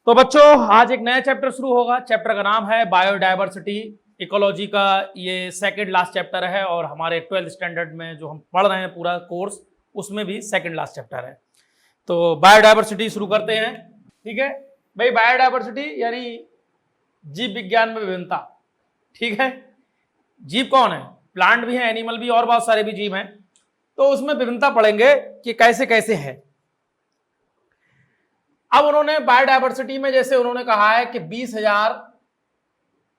तो बच्चों आज एक नया चैप्टर शुरू होगा। चैप्टर का नाम है बायोडायवर्सिटी। इकोलॉजी का ये सेकंड लास्ट चैप्टर है और हमारे 12th स्टैंडर्ड में जो हम पढ़ रहे हैं पूरा कोर्स उसमें भी सेकंड लास्ट चैप्टर है। तो बायोडायवर्सिटी शुरू करते हैं। ठीक है भाई, बायोडायवर्सिटी यानी जीव विज्ञान में विभिन्नता। ठीक है, जीव कौन है? प्लांट भी है, एनिमल भी, और बहुत सारे भी जीव हैं। तो उसमें विभिन्नता पढ़ेंगे कि कैसे कैसे है। अब उन्होंने बायोडायवर्सिटी में जैसे उन्होंने कहा है कि 20,000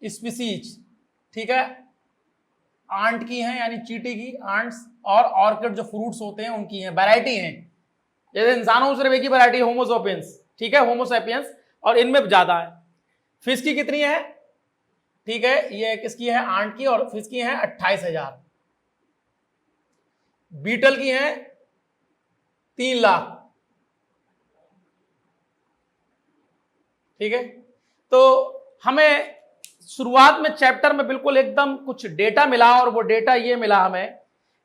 स्पीसीज, ठीक है, आंट की हैं यानी चींटी की, आंट्स, और ऑर्किड जो फ्रूट्स होते हैं उनकी हैं, वैरायटी हैं। जैसे इंसानों में सिर्फ एक ही वैरायटी होमोसोपियंस, ठीक है, होमोसैपियंस, और इनमें ज्यादा है। फिश की कितनी है? ठीक है, ये किसकी है? आंट की, और फिश की है 28,000। बीटल की है 3 लाख। ठीक है, तो हमें शुरुआत में चैप्टर में बिल्कुल एकदम कुछ डेटा मिला, और वो डेटा ये मिला हमें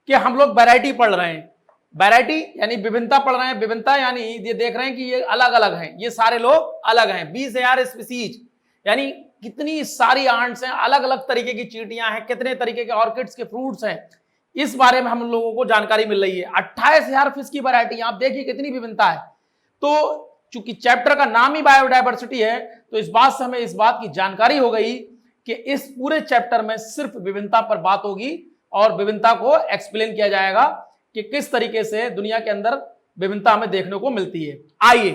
कि हम लोग वैरायटी पढ़ रहे हैं। वैरायटी यानी विभिन्नता पढ़ रहे हैं। विभिन्नता यानी ये देख रहे हैं कि ये अलग अलग हैं, ये सारे लोग अलग हैं। 20,000 स्पीसीज यानी कितनी सारी आंट्स हैं, अलग अलग तरीके की चींटियां हैं, कितने तरीके के ऑर्किड्स के फ्रूट्स हैं, इस बारे में हम लोगों को जानकारी मिल रही है। 28,000 फिश की वैरायटी, आप देखिए कितनी विभिन्नता है। तो चूंकि चैप्टर का नाम ही बायोडायवर्सिटी है, तो इस बात से हमें इस बात की जानकारी हो गई कि इस पूरे चैप्टर में सिर्फ विभिन्नता पर बात होगी और विभिन्नता को एक्सप्लेन किया जाएगा कि किस तरीके से दुनिया के अंदर विभिन्नता हमें देखने को मिलती है। आइए,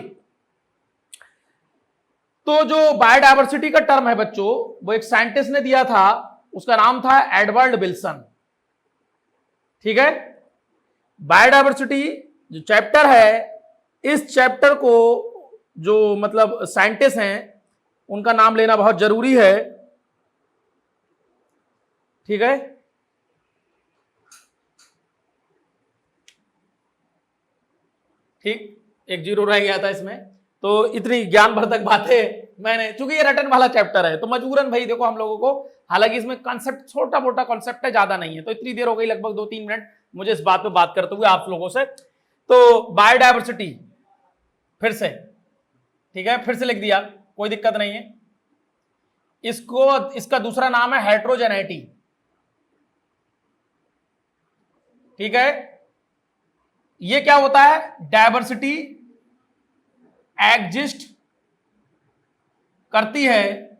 तो जो बायोडायवर्सिटी का टर्म है बच्चों, वो एक साइंटिस्ट ने दिया था, उसका नाम था एडवर्ड विल्सन। ठीक है, बायोडायवर्सिटी जो चैप्टर है, इस चैप्टर को जो मतलब साइंटिस्ट हैं उनका नाम लेना बहुत जरूरी है। ठीक है, ठीक, एक जीरो रह गया था इसमें। तो इतनी ज्ञानवर्धक बातें मैंने, चूंकि ये रटन वाला चैप्टर है तो मजबूरन भाई देखो हम लोगों को, हालांकि इसमें कॉन्सेप्ट छोटा मोटा कॉन्सेप्ट है, ज्यादा नहीं है। तो इतनी देर हो गई, लगभग 2-3 मिनट मुझे इस बात पे बात करते हुए आप लोगों से। तो बायोडायवर्सिटी फिर से, ठीक है, फिर से लिख दिया, कोई दिक्कत नहीं है। इसको, इसका दूसरा नाम है हेट्रोजेनेटी। ठीक है, ये क्या होता है? डायवर्सिटी एग्जिस्ट करती है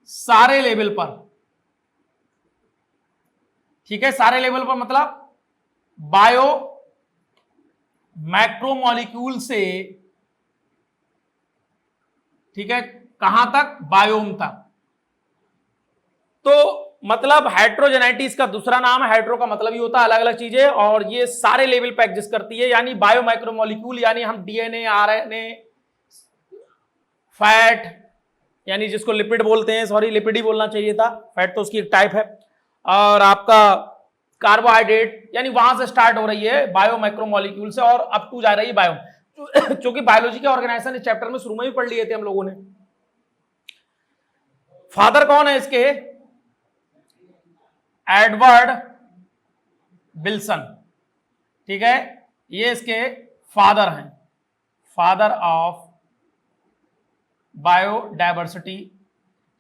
सारे लेवल पर। ठीक है, सारे लेवल पर मतलब बायो मैक्रोमोलिक्यूल से, ठीक है, कहां तक? बायोम तक। तो मतलब हेट्रोजेनेटी इसका दूसरा नाम है। हेट्रो का मतलब ही होता है अलग अलग चीजें, और ये सारे लेवल पे एग्जिस्ट करती है। यानी बायो माइक्रोमोलिक्यूल यानी हम डीएनए, आरएनए, फैट, यानी जिसको लिपिड बोलते हैं, सॉरी लिपिड ही बोलना चाहिए था, फैट तो उसकी एक टाइप है, और आपका कार्बोहाइड्रेट, यानी वहां से स्टार्ट हो रही है बायो माइक्रोमोलिक्यूल से और अप टू जा रही है बायो। क्योंकि बायोलॉजी के ऑर्गेनाइजेशन इस चैप्टर में शुरू में भी पढ़ लिए थे हम लोगों ने। फादर कौन है इसके? Edward Wilson. ठीक है, ये इसके फादर हैं, फादर ऑफ बायोडायवर्सिटी।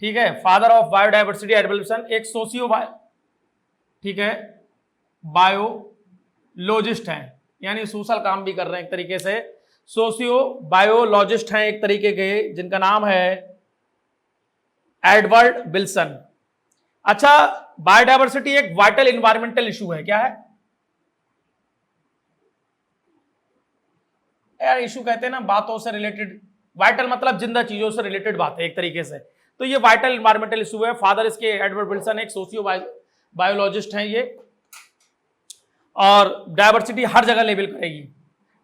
ठीक है, father of biodiversity Edward Wilson एक सोशियो, ठीक है, बायोलॉजिस्ट हैं, यानी सोशल काम भी कर रहे हैं एक तरीके से, सोशियो बायोलॉजिस्ट हैं एक तरीके के, जिनका नाम है एडवर्ड विल्सन। अच्छा, बायोडायवर्सिटी एक वाइटल एनवायरमेंटल इशू है। क्या है यार? इशू कहते हैं ना बातों से रिलेटेड, वाइटल मतलब जिंदा चीजों से रिलेटेड बात है एक तरीके से। तो ये वाइटल एनवायरमेंटल इशू है। फादर इसके एडवर्ड विल्सन एक सोशियो बायोलॉजिस्ट हैं ये, और डायवर्सिटी हर जगह लेवल करेगी।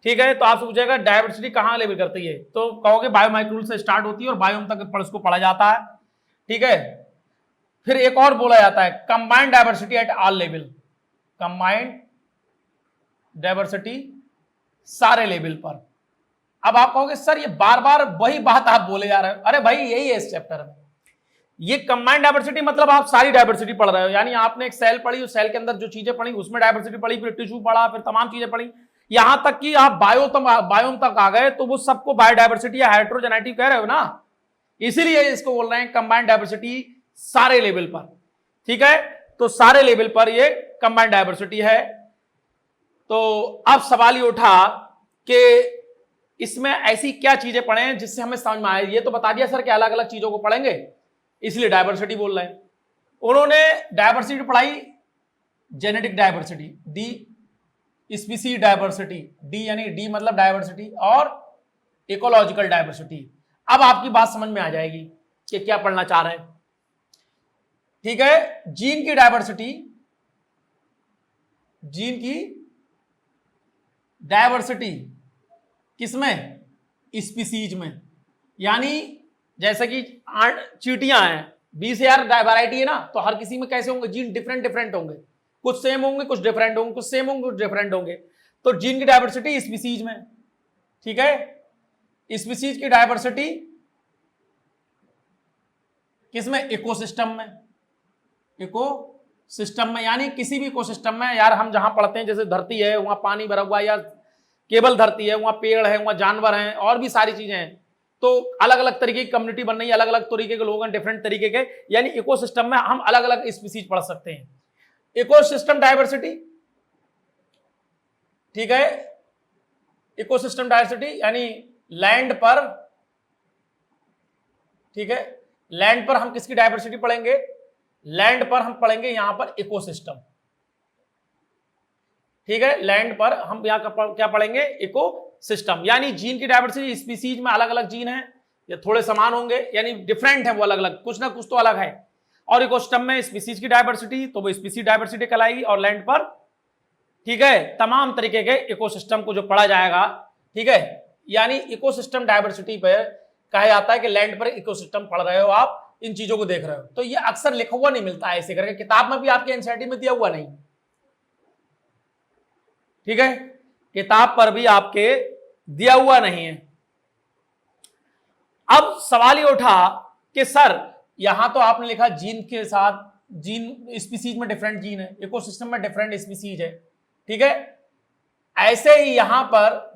ठीक है, तो आप पूछेगा डायवर्सिटी कहां लेवल करती है, तो कहोगे बायोमाइक्रोल से स्टार्ट होती है और बायोम तक उसको पढ़ा जाता है। ठीक है, फिर एक और बोला जाता है combined diversity at all level, combined diversity सारे लेवल पर। अब आप कहोगे सर ये बार बार वही बात आप बोले जा रहे हो। अरे भाई यही है इस चैप्टर में, ये कंबाइंड डायवर्सिटी मतलब आप सारी डायवर्सिटी पढ़ रहे हो। यानी आपने एक सेल पढ़ी, उस सेल के अंदर जो चीजें पढ़ी उसमें डायवर्सिटी पढ़ी, फिर टिश्यू पढ़ा, फिर तमाम चीजें पढ़ी, यहां तक कि आप बायोम तक आ गए तो वो सबको बायोडायवर्सिटी या हेटेरोजेनिटी कह रहे हो ना, इसीलिए इसको बोल रहे हैं कंबाइंड डायवर्सिटी सारे लेवल पर। ठीक है, तो सारे लेवल पर ये कंबाइंड डायवर्सिटी है। तो अब सवाल ये उठा कि इसमें ऐसी क्या चीजें पढ़े जिससे हमें समझ में आए। ये तो बता दिया सर कि अलग अलग चीजों को पढ़ेंगे, इसलिए डायवर्सिटी बोल रहे हैं। उन्होंने डायवर्सिटी पढ़ाई, genetic diversity, D species diversity, D यानी डी मतलब डायवर्सिटी, और इकोलॉजिकल डायवर्सिटी। अब आपकी बात समझ में आ जाएगी कि क्या पढ़ना चाह रहे हैं। ठीक है, जीन की डायवर्सिटी, जीन की डायवर्सिटी किसमें? स्पीसीज में। यानी जैसे कि चींटियां हैं, 20,000 वैरायटी है ना, तो हर किसी में कैसे होंगे जीन? डिफरेंट डिफरेंट होंगे, कुछ सेम होंगे, कुछ डिफरेंट होंगे, कुछ सेम होंगे, कुछ डिफरेंट होंगे। तो जीन की डायवर्सिटी स्पीसीज में। ठीक है, स्पीसीज की डायवर्सिटी किसमें? इकोसिस्टम में। इकोसिस्टम में यानी किसी भी इकोसिस्टम में। यार हम जहां पढ़ते हैं जैसे धरती है, वहां पानी भरा हुआ, या केवल धरती है, वहां पेड़ है, वहां जानवर हैं, और भी सारी चीजें हैं, तो अलग अलग तरीके की कम्युनिटी बन रही है, अलग अलग तरीके के लोग हैं, डिफरेंट तरीके के, यानी इकोसिस्टम में हम अलग अलग स्पीसीज पढ़ सकते हैं। इकोसिस्टम डायवर्सिटी, ठीक है, इकोसिस्टम डायवर्सिटी यानी लैंड पर। ठीक है, लैंड पर हम किसकी डायवर्सिटी पढ़ेंगे? लैंड पर हम पढ़ेंगे यहां पर इकोसिस्टम। ठीक है, लैंड पर हम यहां क्या पढ़ेंगे? इकोसिस्टम। यानी जीन की डायवर्सिटी, स्पीसीज में अलग अलग जीन है, ये थोड़े समान होंगे, यानी डिफरेंट है वो, अलग अलग, कुछ ना कुछ तो अलग है। और इकोसिस्टम में स्पीसीज की डायवर्सिटी, तो वो स्पीसीज डायवर्सिटी कहलाएगी। और लैंड पर, ठीक है, तमाम तरीके के इकोसिस्टम को जो पढ़ा जाएगा। ठीक है, यानी इकोसिस्टम डायवर्सिटी पर कहा जाता है कि लैंड पर इकोसिस्टम पढ़ रहे हो आप, इन चीजों को देख रहे हो। तो ये अक्सर लिखा हुआ नहीं मिलता है ऐसे करके, किताब में भी आपके एनसीईआरटी में दिया हुआ नहीं। ठीक है, किताब पर भी आपके दिया हुआ नहीं है। अब सवाल ये उठा कि सर यहां तो आपने लिखा जीन के साथ, जीन स्पीसीज में डिफरेंट जीन है, इकोसिस्टम में डिफरेंट स्पीसीज है। ठीक है, ऐसे ही यहां पर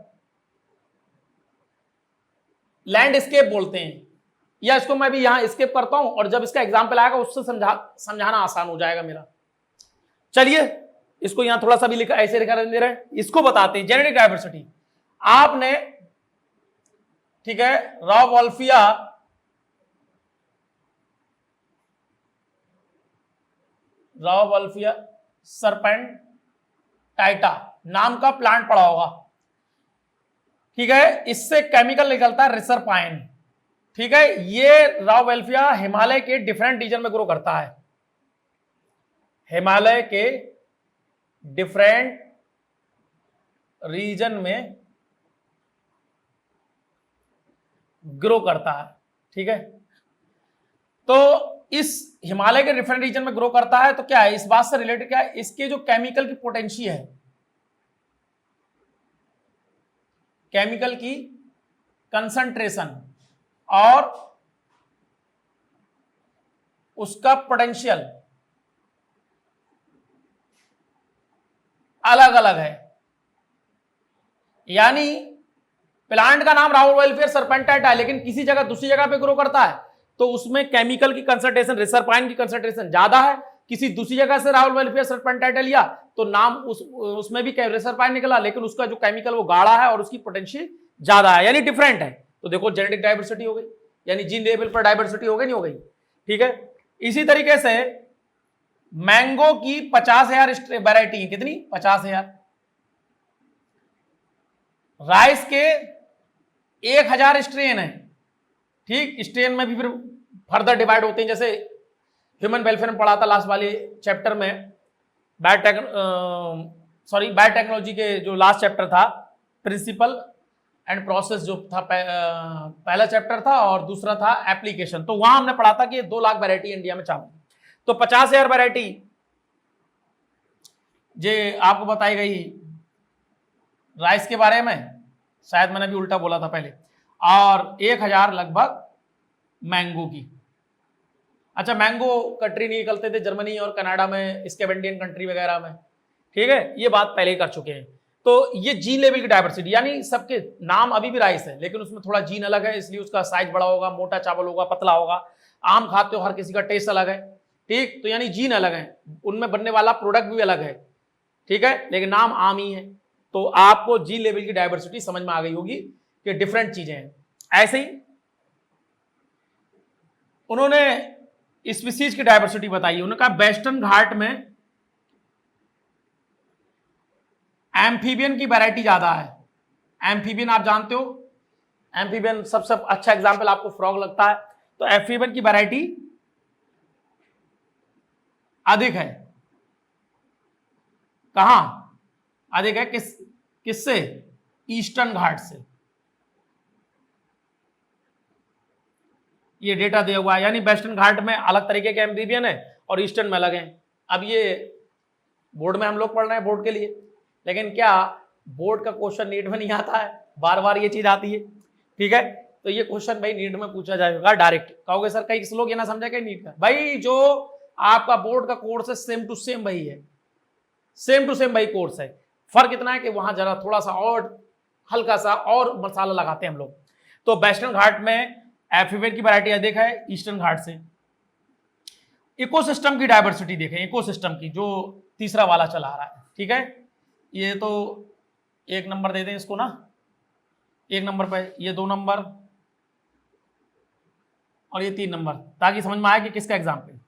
लैंडस्केप बोलते हैं, या इसको मैं भी यहां स्केप करता हूं, और जब इसका एग्जाम्पल आएगा उससे समझाना आसान हो जाएगा मेरा। चलिए इसको यहां थोड़ा सा भी लिखा, ऐसे लिखा दे रहे हैं, इसको बताते हैं जेनेटिक डायवर्सिटी। आपने, ठीक है, रॉवोल्फिया सर्पेंटाइटा नाम का प्लांट पड़ा होगा। ठीक है, इससे केमिकल निकलता है रिसरपाइन। ठीक है, ये रॉवोल्फिया हिमालय के डिफरेंट रीजन में ग्रो करता है, हिमालय के डिफरेंट रीजन में ग्रो करता है। ठीक है, तो इस हिमालय के डिफरेंट रीजन में ग्रो करता है, तो क्या है इस बात से रिलेटेड, क्या है इसके जो केमिकल की पोटेंशियल है, केमिकल की कंसंट्रेशन और उसका पोटेंशियल अलग अलग है। यानी प्लांट का नाम रॉवोल्फिया सर्पेंटाइटा है, लेकिन किसी जगह दूसरी जगह पे ग्रो करता है, तो उसमें केमिकल की कंसंट्रेशन, रिसरपाइन की कंसंट्रेशन ज्यादा है। किसी दूसरी जगह से रॉवोल्फिया सर्पेंटाइटा लिया तो नाम उसमें भी रिसरपाइन निकला, लेकिन उसका जो केमिकल वो गाढ़ा है और उसकी पोटेंशियल ज्यादा है, यानी डिफरेंट है। तो देखो जेनेटिक डायवर्सिटी हो गई, यानी जीन लेवल पर डायवर्सिटी हो गई, नहीं हो गई? ठीक है, इसी तरीके से मैंगो की 50,000 वैरायटी है, कितनी? 50,000। राइस के 1,000 स्ट्रेन है। ठीक, स्ट्रेन में भी फिर फर्दर डिवाइड होते हैं, जैसे ह्यूमन वेलफेयर में पढ़ा था लास्ट वाले चैप्टर में, बायोटेक्नोलॉजी के जो लास्ट चैप्टर था, प्रिंसिपल एंड प्रोसेस जो था, पहला चैप्टर था, और दूसरा था एप्लीकेशन। तो वहां हमने पढ़ा था कि 2 लाख वैरायटी इंडिया में चावल, तो 50,000 वैरायटी जे आपको बताई गई राइस के बारे में, शायद मैंने भी उल्टा बोला था पहले, और 1,000 लगभग मैंगो की। अच्छा, मैंगो कंट्री नहीं निकलते थे जर्मनी और कनाडा में, स्कैवेंडियन कंट्री वगैरह में। ठीक है, ये बात पहले ही कर चुके हैं। तो ये जीन लेवल की डायवर्सिटी, यानी सबके नाम अभी भी राइस है लेकिन उसमें थोड़ा जीन अलग है, इसलिए उसका साइज बड़ा होगा, मोटा चावल होगा, पतला होगा। आम खाते हो, हर किसी का टेस्ट अलग है, ठीक। तो यानी जीन अलग है, उनमें बनने वाला प्रोडक्ट भी अलग है, ठीक है, लेकिन नाम आम ही है। तो आपको जीन लेवल की डायवर्सिटी समझ में आ गई होगी कि डिफरेंट चीजें हैं। ऐसे ही उन्होंने स्पीसीज की डायवर्सिटी बताई, उन्होंने कहा वेस्टर्न घाट में एम्फीबियन की वैरायटी ज्यादा है। एम्फीबियन आप जानते हो, एम्फीबियन सबसे अच्छा एग्जांपल आपको फ्रॉग लगता है, तो एम्फीबियन की वैरायटी अधिक है। कहां अधिक है? किससे? ईस्टर्न घाट से। ये डेटा दिया हुआ है, यानी वेस्टर्न घाट में अलग तरीके के एम्फीबियन है और ईस्टर्न में अलग है। अब ये बोर्ड में हम लोग पढ़ रहे हैं बोर्ड के लिए, लेकिन क्या बोर्ड का क्वेश्चन नीट में नहीं आता है, बार बार ये चीज आती है, ठीक है। तो ये क्वेश्चन भाई नीट में पूछा जाएगा डायरेक्ट। कहोगे सर कई लोग ये ना समझे कि नीट का, भाई जो आपका बोर्ड का कोर्स है सेम टू सेम वही है, सेम टू सेम वही कोर्स है। फर्क इतना है कि वहां जरा थोड़ा सा और हल्का सा और मसाला लगाते हैं हम लोग। तो वेस्टर्न घाट में एम्फीबियन की वैरायटी अधिक है ईस्टर्न घाट से। इकोसिस्टम की डायवर्सिटी देखें, इकोसिस्टम की, जो तीसरा वाला चला आ रहा है, ठीक है। ये तो 1 नंबर दे दें इसको ना, 1 नंबर पे, ये 2 नंबर और ये 3 नंबर, ताकि समझ में आए कि किसका एग्जाम्पल।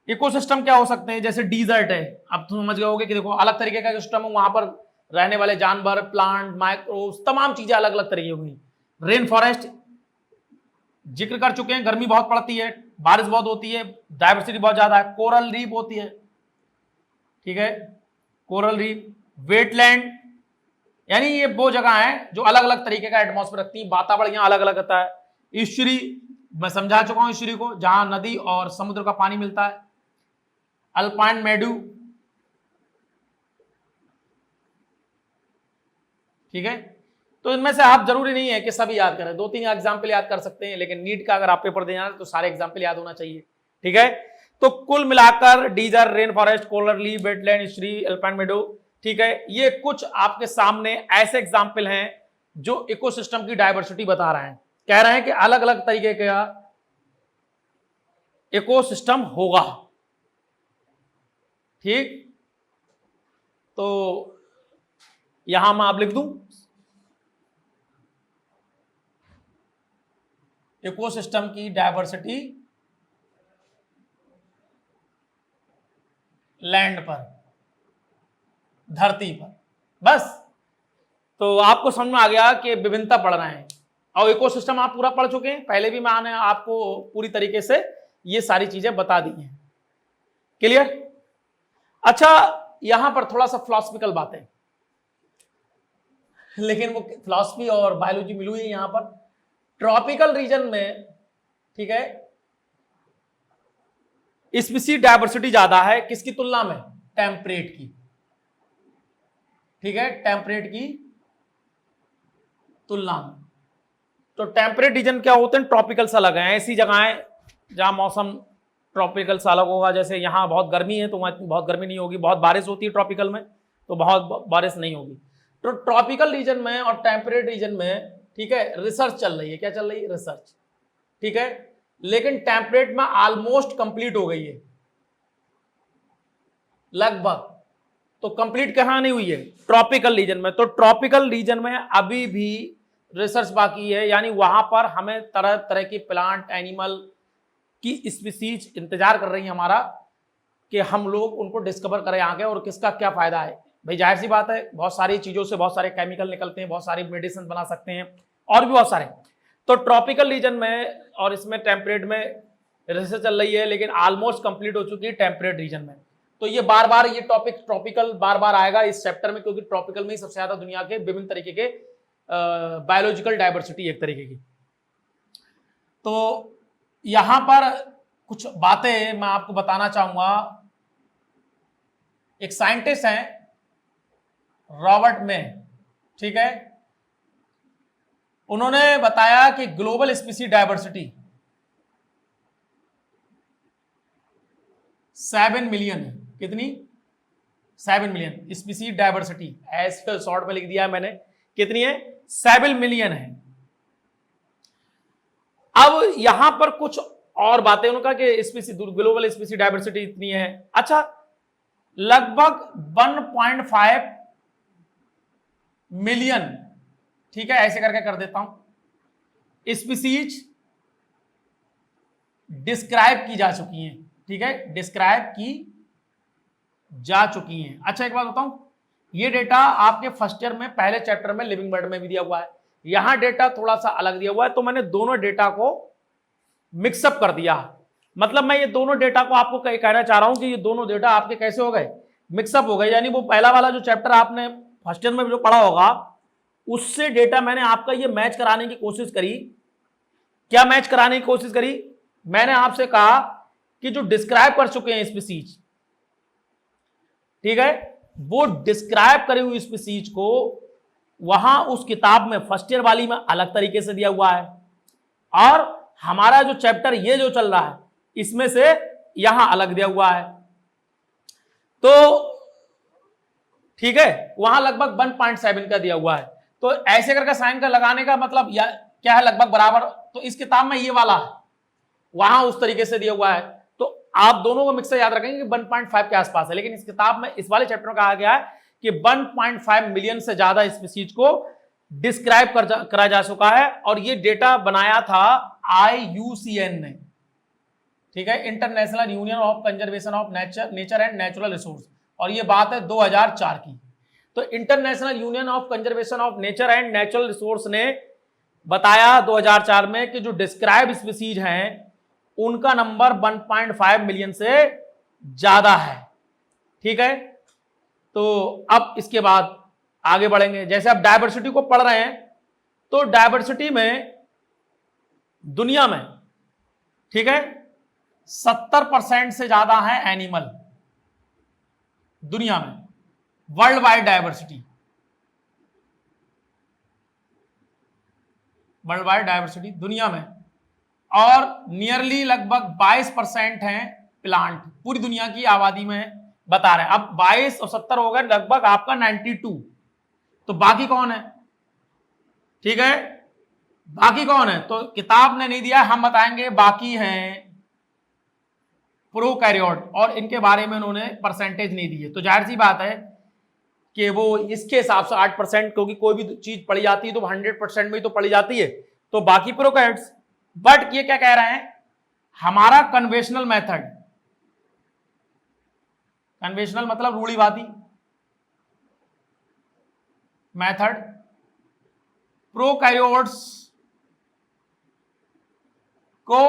इकोसिस्टम क्या हो सकते हैं? जैसे डिजर्ट है, अब तुम समझ गए होगे कि देखो अलग तरीके का सिस्टम है, वहां पर रहने वाले जानवर, प्लांट, माइक्रोब्स, तमाम चीजें अलग अलग तरीके होंगी। रेन फॉरेस्ट जिक्र कर चुके हैं, गर्मी बहुत पड़ती है, बारिश बहुत होती है, डायवर्सिटी बहुत ज्यादा है। कोरल रीफ होती है, ठीक है, कोरल रीफ। वेटलैंड, यानी ये वो जगह है जो अलग अलग तरीके का एटमॉस्फेयर रखती है, वातावरण यहाँ अलग अलग होता है। ईस्चुरी, मैं समझा चुका हूं ईस्चुरी को, जहां नदी और समुद्र का पानी मिलता है। अल्पाइन मेडू, ठीक है। तो इनमें से आप जरूरी नहीं है कि सभी याद करें, 2-3 एग्जाम्पल याद कर सकते हैं, लेकिन नीट का अगर आप पेपर देना है तो सारे एग्जाम्पल याद होना चाहिए, ठीक है। तो कुल मिलाकर desert, rain forest, coral reef, wetland, estuary, alpine meadow, ठीक है, ये कुछ आपके सामने ऐसे एग्जाम्पल हैं जो इकोसिस्टम की डायवर्सिटी बता रहे हैं। कह रहे हैं कि अलग अलग तरीके का इकोसिस्टम होगा, ठीक। तो यहां मैं आप लिख दूं इकोसिस्टम की डायवर्सिटी लैंड पर, धरती पर, बस। तो आपको समझ में आ गया कि विभिन्नता पढ़ रहे हैं, और इकोसिस्टम आप पूरा पढ़ चुके हैं, पहले भी मैंने आपको पूरी तरीके से ये सारी चीजें बता दी हैं, क्लियर। अच्छा, यहां पर थोड़ा सा फिलॉसफिकल बातें, लेकिन वो फिलॉसफी और बायोलॉजी मिलू है यहां पर। ट्रॉपिकल रीजन में, ठीक है, स्पीसीज डायवर्सिटी ज्यादा है, किसकी तुलना में? टेम्परेट की, ठीक है, टेम्परेट की तुलना में। तो टेम्परेट रीजन क्या होते हैं? ट्रॉपिकल सा अलग है, ऐसी जगहें जहां मौसम ट्रॉपिकल सा अलग होगा। जैसे यहाँ बहुत गर्मी है तो वहां बहुत गर्मी नहीं होगी, बहुत बारिश होती है ट्रॉपिकल में तो बहुत बारिश नहीं होगी। तो ट्रॉपिकल रीजन में और टेम्परेट रीजन में, ठीक है, रिसर्च चल रही है। क्या चल रही है? रिसर्च, ठीक है। लेकिन टेम्परेट में ऑलमोस्ट कंप्लीट हो गई है, लगभग। तो कंप्लीट कहां नहीं हुई है? ट्रॉपिकल रीजन में। तो ट्रॉपिकल रीजन में अभी भी रिसर्च बाकी है, यानी वहां पर हमें तरह तरह की प्लांट, एनिमल की स्पीसीज इंतजार कर रही है हमारा, कि हम लोग उनको डिस्कवर करें आगे और किसका क्या फायदा है। भाई जाहिर सी बात है, बहुत सारी चीजों से बहुत सारे केमिकल निकलते हैं, बहुत सारी मेडिसिन बना सकते हैं और भी बहुत सारे। तो ट्रॉपिकल रीजन में और इसमें टेम्परेट में रिसर्च चल रही है, लेकिन ऑलमोस्ट कंप्लीट हो चुकी है टेम्परेट रीजन में। तो ये बार बार ये टॉपिक ट्रॉपिकल बार बार आएगा इस चैप्टर में, क्योंकि ट्रॉपिकल में ही सबसे ज्यादा दुनिया के विभिन्न तरीके के बायोलॉजिकल डायवर्सिटी एक तरीके की। तो यहां पर कुछ बातें मैं आपको बताना चाहूंगा। एक साइंटिस्ट हैं रॉबर्ट में, ठीक है, उन्होंने बताया कि ग्लोबल स्पीसीज डायवर्सिटी 7 मिलियन है। कितनी? 7 मिलियन स्पीसीज डायवर्सिटी, ऐसे शॉर्ट में लिख दिया है मैंने, कितनी है 7 मिलियन है। अब यहां पर कुछ और बातें उनका कि स्पीसी ग्लोबल स्पीसी डायवर्सिटी इतनी है। अच्छा, लगभग 1.5 मिलियन, ठीक है, ऐसे करके कर देता हूं, स्पीसीज डिस्क्राइब की जा चुकी हैं, ठीक है, डिस्क्राइब की जा चुकी हैं। अच्छा, एक बात बताऊं, ये डेटा आपके फर्स्ट ईयर में पहले चैप्टर में लिविंग बर्ड में भी दिया हुआ है, यहां डेटा थोड़ा सा अलग दिया हुआ है, तो मैंने दोनों डेटा को मिक्सअप कर दिया। मतलब मैं ये दोनों डेटा को आपको कहना चाह रहा हूं कि ये दोनों डेटा आपके कैसे हो गए, मिक्सअप हो गए। यानी वो पहला वाला जो चैप्टर आपने फर्स्ट ईयर में जो पढ़ा होगा उससे डेटा मैंने आपका ये मैच कराने की कोशिश करी। क्या मैच कराने की कोशिश करी? मैंने आपसे कहा कि जो डिस्क्राइब कर चुके हैं स्पीसीज, ठीक है, वो डिस्क्राइब करी हुई स्पीसीज को वहां उस किताब में फर्स्ट ईयर वाली में अलग तरीके से दिया हुआ है, और हमारा जो चैप्टर ये जो चल रहा है इसमें से यहां अलग दिया हुआ है। तो ठीक है, वहां लगभग 1.7 का दिया हुआ है। तो ऐसे करके साइन का लगाने का मतलब क्या है, लगभग बराबर। तो इस किताब में ये वाला है, वहां उस तरीके से दिया हुआ है। तो आप दोनों को मिक्सर याद रखेंगे कि 1.5 के आसपास है, लेकिन इस किताब में इस वाले चैप्टर में कहा गया है कि 1.5 मिलियन से ज्यादा स्पीसीज को डिस्क्राइब करा जा चुका है, और ये डेटा बनाया था IUCN ने, ठीक है, international union of conservation of nature and natural resource, और ये बात है 2004 की। तो international union of conservation of nature and natural resource ने बताया 2004 में कि जो डिस्क्राइब स्पीसीज हैं उनका नंबर 1.5 मिलियन से ज्यादा है, ठीक है। तो अब इसके बाद आगे बढ़ेंगे। जैसे आप डायवर्सिटी को पढ़ रहे हैं, तो डायवर्सिटी में दुनिया में, ठीक है, 70% से ज्यादा है एनिमल दुनिया में, world wide diversity, world wide diversity दुनिया में, और नियरली लगभग 22% है प्लांट पूरी दुनिया की आबादी में बता रहे हैं। अब 22 और 70 हो गए, लगभग आपका 92। तो बाकी कौन है, ठीक है, बाकी कौन है? तो किताब ने नहीं दिया, हम बताएंगे। बाकी हैं प्रोकैरियोट, और इनके बारे में उन्होंने परसेंटेज नहीं दी है। तो जाहिर सी बात है कि वो इसके हिसाब से 8%, क्योंकि कोई भी चीज पढ़ी जाती है तो 100% में ही तो पढ़ी जाती है। तो बाकी प्रोकैरियोट्स, बट ये क्या कह रहे हैं, हमारा कन्वेंशनल मेथड, कन्वेंशनल मतलब रूढ़िवादी मेथड, प्रोकैरियोट्स को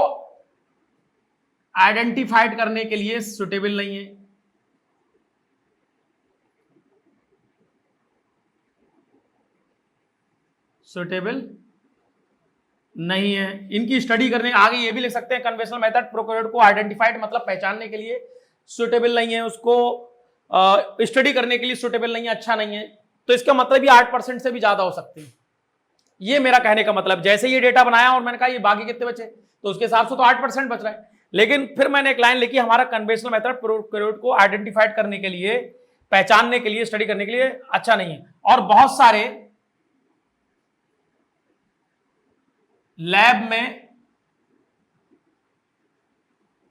आइडेंटिफाइड करने के लिए सुटेबल नहीं है। सुटेबल नहीं है, इनकी स्टडी करने, आगे ये भी लिख सकते हैं कन्वेंशनल मेथड प्रोकैरियोट को आइडेंटिफाइड मतलब पहचानने के लिए सुटेबल नहीं है, उसको स्टडी करने के लिए सुटेबल नहीं है, अच्छा नहीं है। तो इसका मतलब ये 8% से भी ज्यादा हो सकते हैं। ये मेरा कहने का मतलब, जैसे ये डेटा बनाया और मैंने कहा ये बाकी कितने बचे, तो उसके हिसाब से तो 8% बच रहा है। लेकिन फिर मैंने एक लाइन लिखी, हमारा कन्वेंशनल मेथड प्रोकैरियोट को आइडेंटिफाइड करने के लिए, पहचानने के लिए, स्टडी करने के लिए अच्छा नहीं है। और बहुत सारे लैब में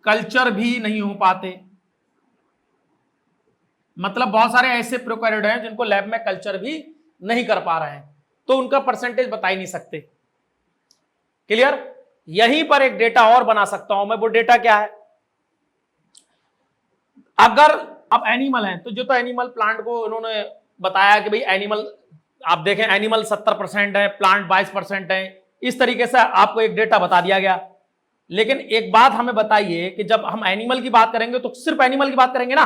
कल्चर भी नहीं हो पाते, मतलब बहुत सारे ऐसे प्रोकैरियोट हैं जिनको लैब में कल्चर भी नहीं कर पा रहे हैं, तो उनका परसेंटेज बता ही नहीं सकते। क्लियर? यहीं पर एक डेटा और बना सकता हूं मैं, वो डेटा क्या है, अगर अब एनिमल है, तो जो तो एनिमल प्लांट को उन्होंने बताया कि भाई एनिमल, आप देखें एनिमल 70% है, प्लांट 22% है, इस तरीके से आपको एक डेटा बता दिया गया। लेकिन एक बात हमें बताइए कि जब हम एनिमल की बात करेंगे तो सिर्फ एनिमल की बात करेंगे ना,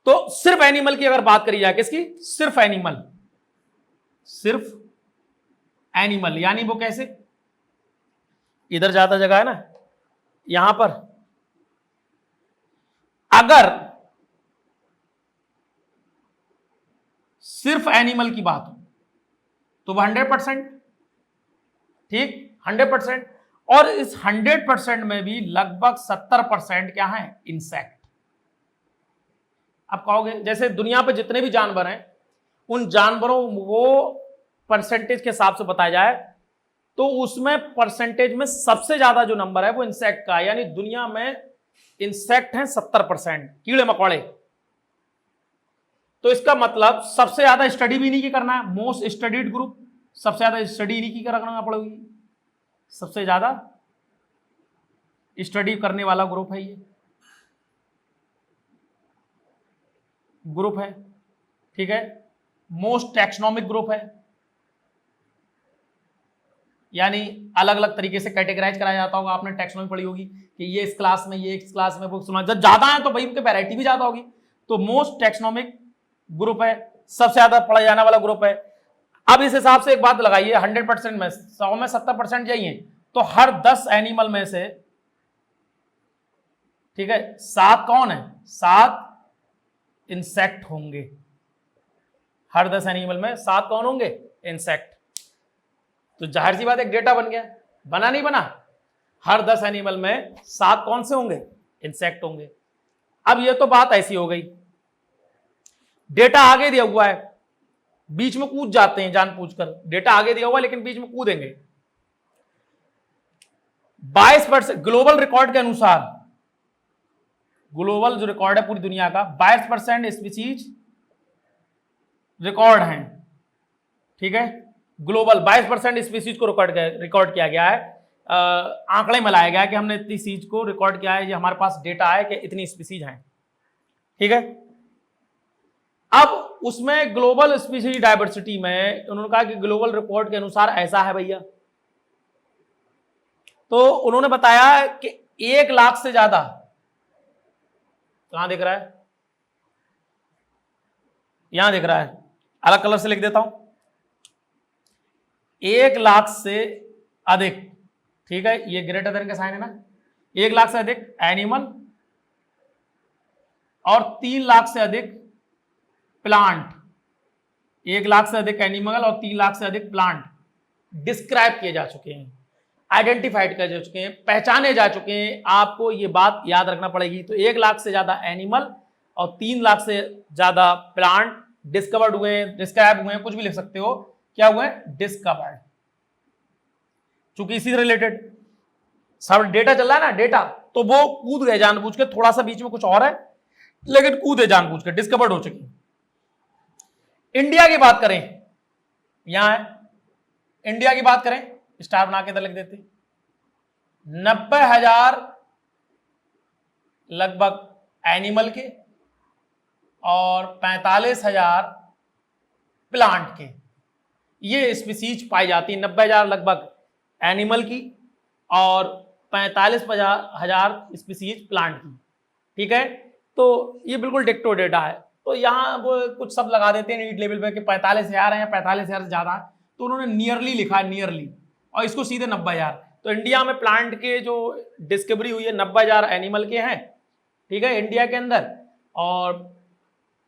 तो सिर्फ एनिमल की अगर बात करी जाए, किसकी? सिर्फ एनिमल, सिर्फ एनिमल, यानी वो कैसे, इधर ज्यादा जगह है ना, यहां पर अगर सिर्फ एनिमल की बात हो तो 100%, ठीक, 100%। और इस 100% में भी लगभग 70% क्या है? इंसेक्ट। आप कहोगे जैसे दुनिया पे जितने भी जानवर हैं उन जानवरों वो परसेंटेज के हिसाब से बताया जाए तो उसमें परसेंटेज में सबसे ज्यादा जो नंबर है वो इंसेक्ट का है, यानी दुनिया में इंसेक्ट हैं 70%, कीड़े मकोड़े। तो इसका मतलब सबसे ज्यादा स्टडी भी इन्हीं की करना है, मोस्ट स्टडीड ग्रुप, सबसे ज्यादा स्टडी इन्हीं की करना पड़ेगी, सबसे ज्यादा स्टडी करने वाला ग्रुप है, ये ग्रुप है, ठीक है। मोस्ट टैक्सोनॉमिक ग्रुप है, यानी अलग अलग तरीके से कैटेगराइज कराया जाता होगा, आपने टैक्सोनॉमी पढ़ी होगी कि ये इस क्लास में, ये इस क्लास में, वो सुना, जब ज्यादा है तो भाई उनकी वैरायटी भी ज्यादा होगी। तो मोस्ट टैक्सोनॉमिक ग्रुप है, सबसे ज्यादा पढ़ा जाने वाला ग्रुप है। अब इस हिसाब से एक बात लगाइए, 100% में 100 में 70% चाहिए, तो हर 10 एनिमल में से, ठीक है, 7 कौन है, 7 इंसेक्ट होंगे। हर 10 एनिमल में 7 कौन होंगे, इंसेक्ट। तो जाहिर सी बात एक डेटा बन गया, बना नहीं बना, हर 10 एनिमल में 7 कौन से होंगे, इंसेक्ट होंगे। अब ये तो बात ऐसी हो गई, डेटा आगे दिया हुआ है, बीच में कूद जाते हैं जानबूझकर, डेटा आगे दिया हुआ है लेकिन बीच में कूदेंगे। 22% ग्लोबल रिकॉर्ड के अनुसार, ग्लोबल जो रिकॉर्ड है पूरी दुनिया का, 22% स्पीशीज रिकॉर्ड हैं, ठीक है। ग्लोबल 22% स्पीशीज को रिकॉर्ड किया गया है, आंकड़े में लाया गया है कि हमने इतनी चीज को रिकॉर्ड किया है, ये हमारे पास डेटा है कि इतनी स्पीशीज हैं, ठीक है। अब उसमें ग्लोबल स्पीशीज डायवर्सिटी में उन्होंने कहा कि ग्लोबल रिकॉर्ड के अनुसार ऐसा है भैया, तो उन्होंने बताया कि 1 लाख से ज्यादा, कहां दिख रहा है, यहां दिख रहा है, अलग कलर से लिख देता हूं, 1 लाख से अधिक, ठीक है, ये ग्रेटर देन का साइन है ना, 1 लाख से अधिक एनिमल और 3 लाख से अधिक प्लांट, 1 लाख से अधिक एनिमल और 3 लाख से अधिक प्लांट डिस्क्राइब किए जा चुके हैं, आइडेंटिफाइड किए जा चुके हैं, पहचाने जा चुके हैं। आपको ये बात याद रखना पड़ेगी। तो 1 लाख से ज्यादा एनिमल और 3 लाख से ज्यादा प्लांट डिस्कवर्ड हुए हैं, डिस्क्राइब हुए हैं, कुछ भी लिख सकते हो, क्या हुए, डिस्कवर्ड। चूंकि इसी से रिलेटेड सब डेटा चल रहा है ना, डेटा, तो वो कूद गए जानबूझ के, थोड़ा सा बीच में कुछ और है लेकिन कूदे जानबूझ के, डिस्कवर्ड हो चुकी। इंडिया की बात करें, यहां है, इंडिया की बात करें, स्टार बना के इधर लिख देते, 90,000 लगभग एनिमल के और 45,000 प्लांट के, ये स्पीसीज पाई जाती है। 90,000 लगभग एनिमल की और 45,000 स्पीसीज प्लांट की, ठीक है। तो ये बिल्कुल डिक्टो डेटा है। तो यहाँ वो कुछ सब लगा देते हैं नीट लेवल पे कि 45,000 है या 45,000 से ज्यादा है, तो उन्होंने नियरली लिखा है, नियरली, और इसको सीधे 90,000। तो इंडिया में प्लांट के जो डिस्कवरी हुई है 90,000 एनिमल के हैं, ठीक है, इंडिया के अंदर, और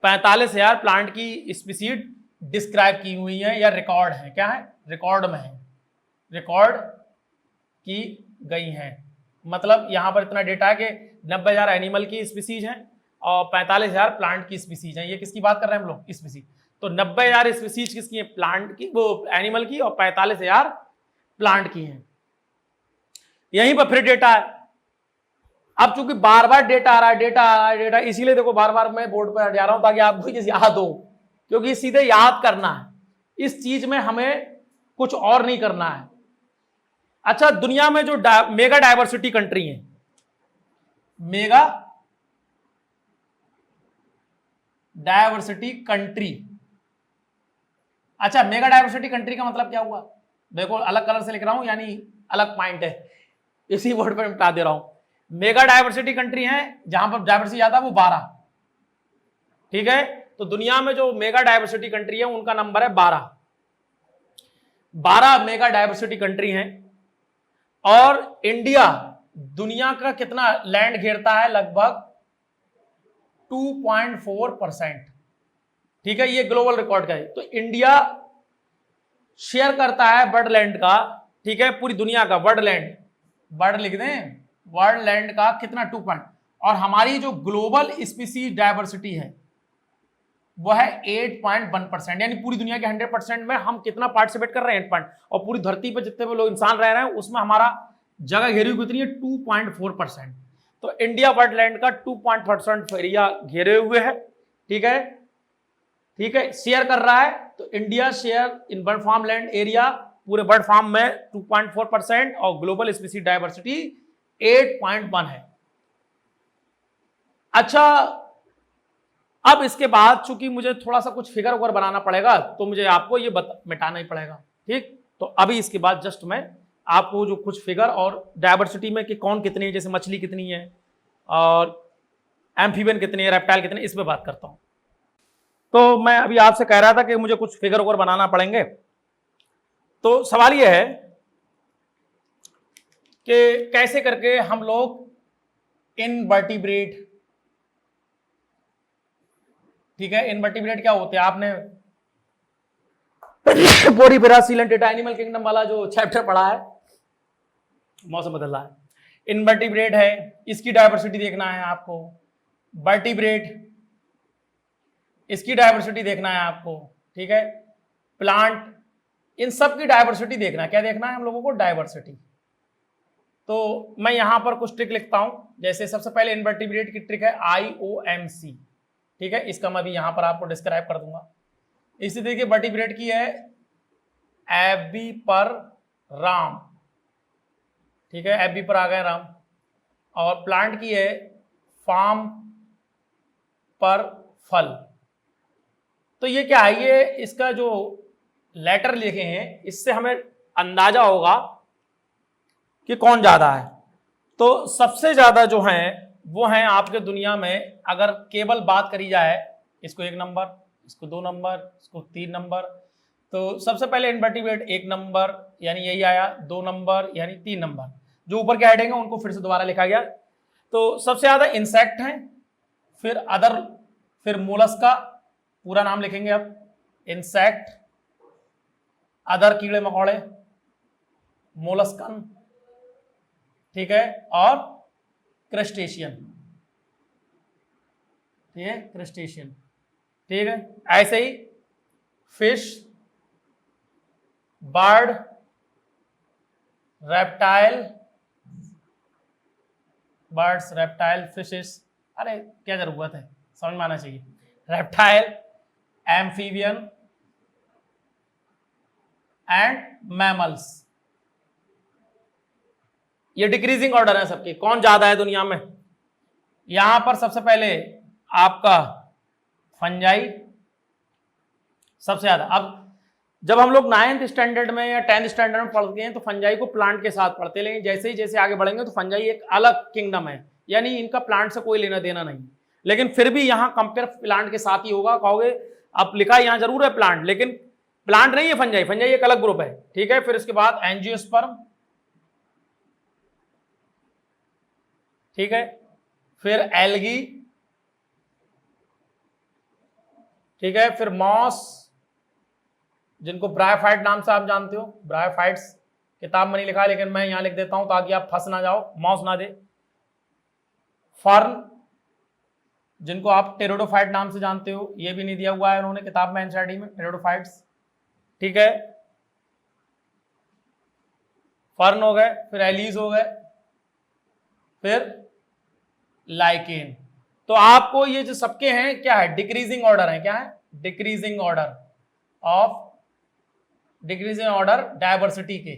45,000 प्लांट की स्पीसीज डिस्क्राइब की हुई है या रिकॉर्ड है, क्या है, रिकॉर्ड में है, रिकॉर्ड की गई हैं। मतलब यहां पर इतना डेटा है कि 90,000 एनिमल की स्पीसीज हैं और 45,000 प्लांट की स्पीसीज हैं। ये किसकी बात कर रहे हैं हम लोग, स्पीसीज। तो 90,000 स्पीसीज किसकी है, प्लांट की, वो एनिमल की, और 45,000 प्लांट की हैं। यहीं पर फिर डेटा है। अब चूंकि बार बार डेटा आ रहा है, डेटा आ रहा है, डेटा, इसीलिए देखो बार बार मैं बोर्ड पर जा रहा हूं ताकि आपको ये याद हो, क्योंकि सीधे याद करना है, इस चीज में हमें कुछ और नहीं करना है। अच्छा, दुनिया में जो मेगा डायवर्सिटी कंट्री है, मेगा डायवर्सिटी कंट्री, अच्छा, मेगा डायवर्सिटी कंट्री का मतलब क्या हुआ, देखो अलग कलर से लिख रहा हूं, यानी अलग पॉइंट है, इसी वर्ड पर बता दे रहा हूं। मेगा डायवर्सिटी कंट्री है, जहां पर डायवर्सिटी ज्यादा वो 12, ठीक है। तो दुनिया में जो मेगा डायवर्सिटी कंट्री है उनका नंबर है 12 मेगा डायवर्सिटी कंट्री हैं। और इंडिया दुनिया का कितना लैंड घेरता है, लगभग 2.4%, ठीक है, ये ग्लोबल रिकॉर्ड का है। तो इंडिया शेयर करता है वर्ल्ड लैंड का, ठीक है, पूरी दुनिया का वर्ल्ड लैंड, वर्ल्ड लिख दें, वर्ल्ड लैंड का कितना 2 पॉइंट। और हमारी जो ग्लोबल स्पीसीज डायवर्सिटी है वो है 8.1%, यानी पूरी दुनिया के 100% में हम कितना पार्टिसिपेट कर रहे हैं 8 और पूरी धरती पर जितने भी लोग इंसान रह रहे हैं उसमें हमारा जगह घेरी हुई कितनी है 2.4%। तो इंडिया वर्ल्ड लैंड का 2% एरिया घेरे हुए है। ठीक है, ठीक है, शेयर कर रहा है। तो India share in bird farm land area पूरे बर्ड फार्म में 2.4% और ग्लोबल स्पीसीज डायवर्सिटी 8.1 है। अच्छा, अब इसके बाद चूंकि मुझे थोड़ा सा कुछ फिगर वगैरह बनाना पड़ेगा तो मुझे आपको ये मिटाना ही पड़ेगा। ठीक, तो अभी इसके बाद जस्ट मैं आपको जो कुछ फिगर और डायवर्सिटी में कि कौन कितनी है, जैसे मछली कितनी है और एम्फीबियन कितनी है, रेप्टाइल कितनी है, इस पे बात करता हूं। तो मैं अभी आपसे कह रहा था कि मुझे कुछ फिगर वगैरह बनाना पड़ेंगे। तो सवाल यह है कि कैसे करके हम लोग इनवर्टिब्रेट, ठीक है, इनवर्टिब्रेट क्या होते हैं, आपने पोरीफेरा, सीलेंटेटा, एनिमल किंगडम वाला जो चैप्टर पढ़ा है, मौसम बदल रहा है, इनवर्टिब्रेट है, इसकी डायवर्सिटी देखना है आपको। वर्टिब्रेट, इसकी डायवर्सिटी देखना है आपको। ठीक है, प्लांट, इन सब की डायवर्सिटी देखना है। क्या देखना है हम लोगों को? डायवर्सिटी। तो मैं यहां पर कुछ ट्रिक लिखता हूं, जैसे सबसे पहले इनवर्टिब्रेट की ट्रिक है IOMC। ठीक है, इसका मैं भी यहां पर आपको डिस्क्राइब कर दूंगा। इसी तरीके वर्टिब्रेट की है एबी पर राम। ठीक है, एबी पर आ गए राम। और प्लांट की है फार्म पर फल। तो ये क्या है, ये इसका जो लेटर लिखे हैं इससे हमें अंदाजा होगा कि कौन ज्यादा है। तो सबसे ज्यादा जो है वो है आपके दुनिया में, अगर केवल बात करी जाए, इसको 1 नंबर, इसको 2 नंबर, इसको 3 नंबर। तो सबसे पहले इनवर्टिब्रेट 1 नंबर यानी यही आया, 2 नंबर यानी 3 नंबर। जो ऊपर के हेडिंग है उनको फिर से दोबारा लिखा गया। तो सबसे ज्यादा इंसेक्ट हैं, फिर अदर, फिर मोलस्का, पूरा नाम लिखेंगे अब, इंसेक्ट, अदर कीड़े मकोड़े, मोलस्कन, ठीक है, और क्रस्टेशियन। ठीक है, क्रस्टेशियन। ठीक है, ऐसे ही fish, bird, reptile, birds, reptile, fishes, अरे क्या जरूरत है, समझ में आना चाहिए। Reptile, amphibian and mammals. ये डिक्रीजिंग ऑर्डर है सबके। कौन ज्यादा है दुनिया में? यहां पर सबसे पहले आपका फंजाई सबसे ज्यादा। अब जब हम लोग 9th स्टैंडर्ड में या 10th स्टैंडर्ड में पढ़ते हैं तो फंजाई को प्लांट के साथ पढ़ते हैं, लेकिन जैसे ही जैसे आगे बढ़ेंगे तो फंजाई एक अलग किंगडम है, यानी इनका प्लांट से कोई लेना देना नहीं। लेकिन फिर भी यहाँ कंपेयर प्लांट के साथ ही होगा। कहोगे अब लिखा यहाँ जरूर है प्लांट, लेकिन प्लांट नहीं है फंजाई, फंजाई एक अलग ग्रुप है। ठीक है, फिर इसके बाद एंजियोस्पर्म, ठीक है, फिर एल्गी, ठीक है, फिर मॉस, जिनको ब्रायोफाइट नाम से आप जानते हो, ब्रायोफाइट्स, किताब में नहीं लिखा है लेकिन मैं यहां लिख देता हूं ताकि आप फंस ना जाओ, मॉस ना दे। फर्न, जिनको आप टेरोडोफाइट नाम से जानते हो, ये भी नहीं दिया हुआ है उन्होंने किताब में एनसीईआरटी में, टेरोडोफाइट्स। ठीक है, फर्न हो गए, फिर एलीज हो गए, फिर लाइकेन। तो आपको ये जो सबके हैं क्या है, डिक्रीजिंग ऑर्डर है। क्या है? Decreasing order of, decreasing order diversity के।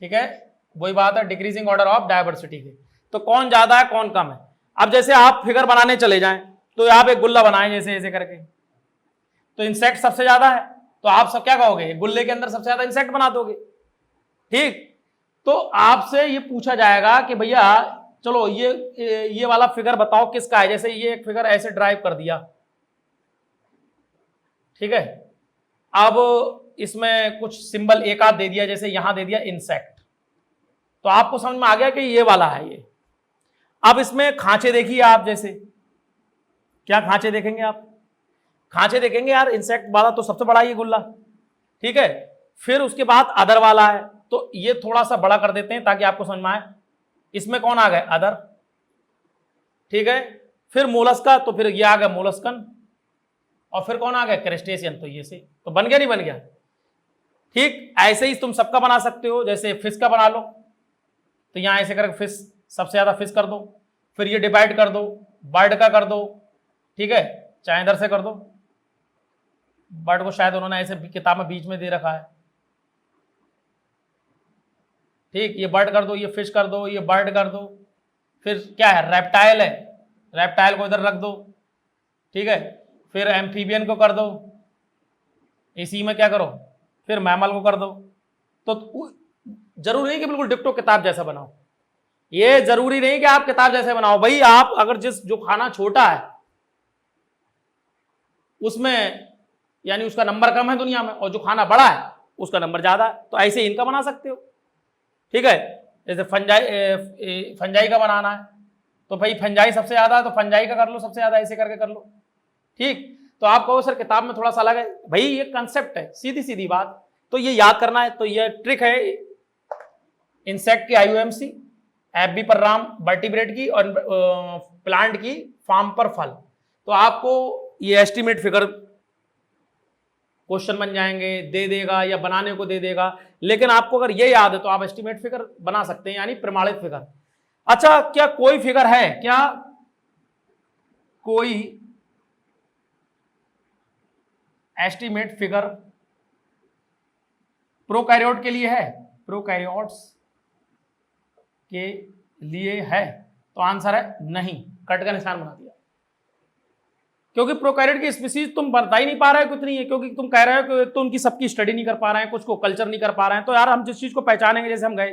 ठीक है, वही बात है, डिक्रीजिंग ऑर्डर ऑफ डायवर्सिटी के। तो कौन ज्यादा है कौन कम है। अब जैसे आप फिगर बनाने चले जाएं तो आप एक गुल्ला बनाएं जैसे ऐसे करके, तो इंसेक्ट सबसे ज्यादा है, तो आप सब क्या कहोगे, गुल्ले के अंदर सबसे ज्यादा इंसेक्ट बना दोगे। ठीक, तो आपसे ये पूछा जाएगा कि भैया चलो ये वाला फिगर बताओ किसका है। जैसे ये एक फिगर ऐसे ड्राइव कर दिया, ठीक है, अब इसमें कुछ सिंबल एक आध दे दिया, जैसे यहां दे दिया इंसेक्ट, तो आपको समझ में आ गया कि ये वाला है ये। अब इसमें खांचे देखिए आप, जैसे क्या खांचे देखेंगे आप, खांचे देखेंगे यार, इंसेक्ट वाला तो सबसे बड़ा ये गुल्ला, ठीक है, फिर उसके बाद अदर वाला है, तो ये थोड़ा सा बड़ा कर देते हैं ताकि आपको समझ में आए। इसमें कौन आ गए, अदर, ठीक है, फिर मोलस्का, तो फिर ये आ गया मोलस्कन, और फिर कौन आ गया क्रस्टेशियन। तो ये से तो बन गया नहीं बन गया। ठीक ऐसे ही तुम सबका बना सकते हो, जैसे फिश का बना लो, तो यहां ऐसे करके फिश, सबसे ज्यादा फिश कर दो, फिर ये डिवाइड कर दो, बर्ड का कर दो, ठीक है, चाहे इधर से कर दो, बर्ड को शायद उन्होंने ऐसे किताब में बीच में दे रखा है। ठीक, ये बर्ड कर दो, ये फिश कर दो, ये बर्ड कर दो, फिर क्या है रेप्टाइल है, रेप्टाइल को इधर रख दो, ठीक है, फिर एम्फीबियन को कर दो, इसी में क्या करो, फिर मैमल को कर दो। तो जरूरी नहीं कि बिल्कुल डिक्टो किताब जैसा बनाओ, ये जरूरी नहीं कि आप किताब जैसे बनाओ भाई। आप अगर जो खाना छोटा है उसमें यानी उसका नंबर कम है दुनिया में, और जो खाना बड़ा है उसका नंबर ज्यादा है, तो ऐसे इनका बना सकते हो। ठीक है, जैसे फंजाई का बनाना है तो भाई फंजाई सबसे ज्यादा है तो फंजाई का कर लो सबसे ज्यादा, ऐसे करके कर लो। ठीक, तो आप कहो सर किताब में थोड़ा सा अलग है, भाई ये कंसेप्ट है, सीधी सीधी बात, तो ये याद करना है। तो ये ट्रिक है इंसेक्ट की IUMC, एफबी पर राम वर्टिब्रेट की, और प्लांट की फार्म पर फल। तो आपको ये एस्टिमेट फिगर क्वेश्चन बन जाएंगे, दे देगा या बनाने को दे देगा, लेकिन आपको अगर ये याद है तो आप एस्टिमेट फिगर बना सकते हैं, यानी प्रमाणित फिगर। अच्छा, क्या कोई फिगर है, क्या कोई एस्टिमेट फिगर प्रोकैरियोट के लिए है? प्रोकैरियोट्स के लिए है? तो आंसर है नहीं, कट का निशान बना दिया, क्योंकि प्रोकैरियोट की स्पीसीज तुम बता ही नहीं पा रहे हो कितनी है, क्योंकि तुम कह रहे हो कि तो उनकी सबकी स्टडी नहीं कर पा रहे हैं, कुछ को कल्चर नहीं कर पा रहे हैं। तो यार हम जिस चीज को पहचानेंगे, जैसे हम गए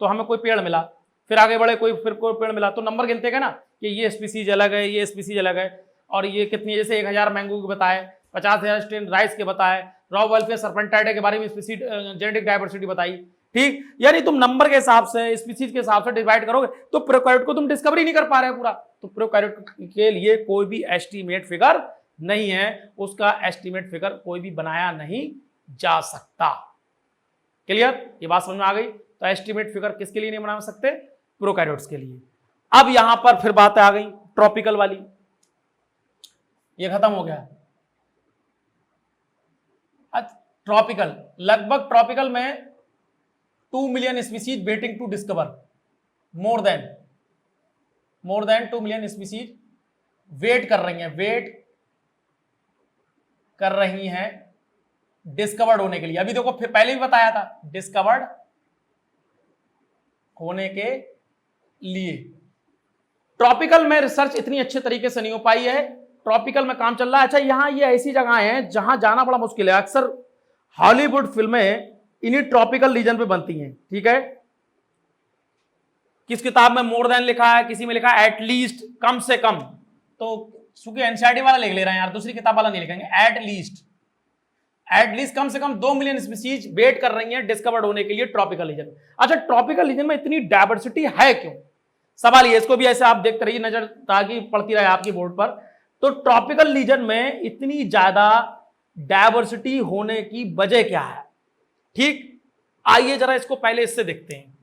तो हमें कोई पेड़ मिला, फिर आगे बढ़े फिर कोई पेड़ मिला, तो नंबर गिनते गए ना कि ये स्पीसीज अलग है, ये स्पीसीज अलग है, और ये कितनी, जैसे 1000 मैंगो के बताए, 50,000 स्ट्रेन राइस के बताए, रॉ वेलफेयर सर्पेंटाइडे के बारे में स्पीसीज जेनेटिक डाइवर्सिटी बताई। ठीक, यानी तुम नंबर के हिसाब से, स्पीसीज के हिसाब से डिवाइड करोगे तो प्रोकैरियोट को तुम डिस्कवरी नहीं कर पा रहे पूरा। तो प्रोकैरियोट के लिए कोई भी एस्टिमेट फिगर नहीं है, उसका एस्टिमेट फिगर कोई भी बनाया नहीं जा सकता। क्लियर, ये बात समझ में आ गई? तो एस्टिमेट फिगर किसके लिए नहीं बना सकते? प्रोकैरियोट्स के लिए। अब यहां पर फिर बात आ गई ट्रॉपिकल वाली, ये खत्म हो गया। ट्रॉपिकल, लगभग ट्रॉपिकल में 2 million species waiting to discover, more than 2 million species wait कर रही हैं डिस्कवर्ड होने के लिए। अभी देखो फिर पहले भी बताया था, डिस्कवर्ड होने के लिए। ट्रॉपिकल में रिसर्च इतनी अच्छे तरीके से नहीं हो पाई है, ट्रॉपिकल में काम चल रहा है। अच्छा, यहां ये ऐसी जगह है जहां जाना बड़ा मुश्किल है, अक्सर हॉलीवुड फिल्में इन्हीं ट्रॉपिकल रीजन पे बनती हैं। ठीक है, किस किताब में मोर देन लिखा है, किसी में लिखा है एटलीस्ट, कम से कम, तो चूंकि एनसीईआरटी वाला लिख ले रहे हैं यार, दूसरी किताब वाला नहीं लिखेंगे। एटलीस्ट कम से कम 2 मिलियन स्पीसीज वेट कर रही हैं डिस्कवर्ड होने के लिए ट्रॉपिकल रीजन। अच्छा, ट्रॉपिकल रीजन में इतनी डायवर्सिटी है क्यों? सवाल ये, इसको भी ऐसे आप देखते रहिए नजर, ताकि पड़ती रहे आपकी बोर्ड पर। तो ट्रॉपिकल रीजन में इतनी ज्यादा डायवर्सिटी होने की वजह क्या है? ठीक, आइए जरा इसको पहले इससे देखते हैं।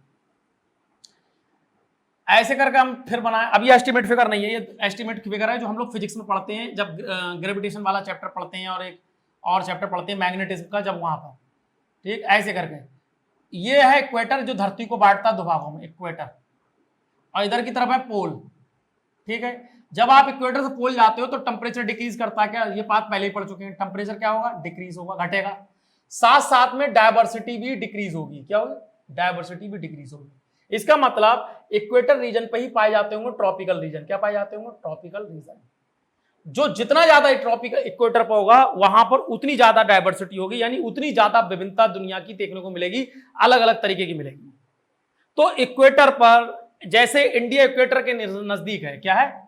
ऐसे करके हम फिर बनाए, अब ये एस्टिमेट फिगर नहीं है, ये एस्टिमेट फिगर है जो हम लोग फिजिक्स में पढ़ते हैं, जब ग्रेविटेशन वाला चैप्टर पढ़ते हैं, और एक और चैप्टर पढ़ते हैं मैग्नेटिज्म का, जब वहां पर। ठीक, ऐसे करके ये है इक्वेटर जो धरती को बांटता है दो भागों में, इक्वेटर, और इधर की तरफ है पोल। ठीक है, जब आप इक्वेटर से पोल जाते हो तो टेम्परेचर डिक्रीज करता है, क्या ये बात पहले ही पढ़ चुके हैं, टेम्परेचर क्या होगा? डिक्रीज होगा, घटेगा, साथ साथ में डायवर्सिटी भी डिक्रीज होगी। क्या होगी? डायवर्सिटी भी डिक्रीज होगी। इसका मतलब इक्वेटर रीजन पे ही पाए जाते होंगे ट्रॉपिकल रीजन। क्या पाए जाते होंगे? Tropical region. जो जितना ज्यादा ट्रॉपिकल इक्वेटर पर होगा वहां पर उतनी ज्यादा डायवर्सिटी होगी, यानी उतनी ज्यादा विभिन्नता दुनिया की देखने को मिलेगी, अलग अलग तरीके की मिलेगी। तो इक्वेटर पर, जैसे इंडिया इक्वेटर के नजदीक है, क्या है?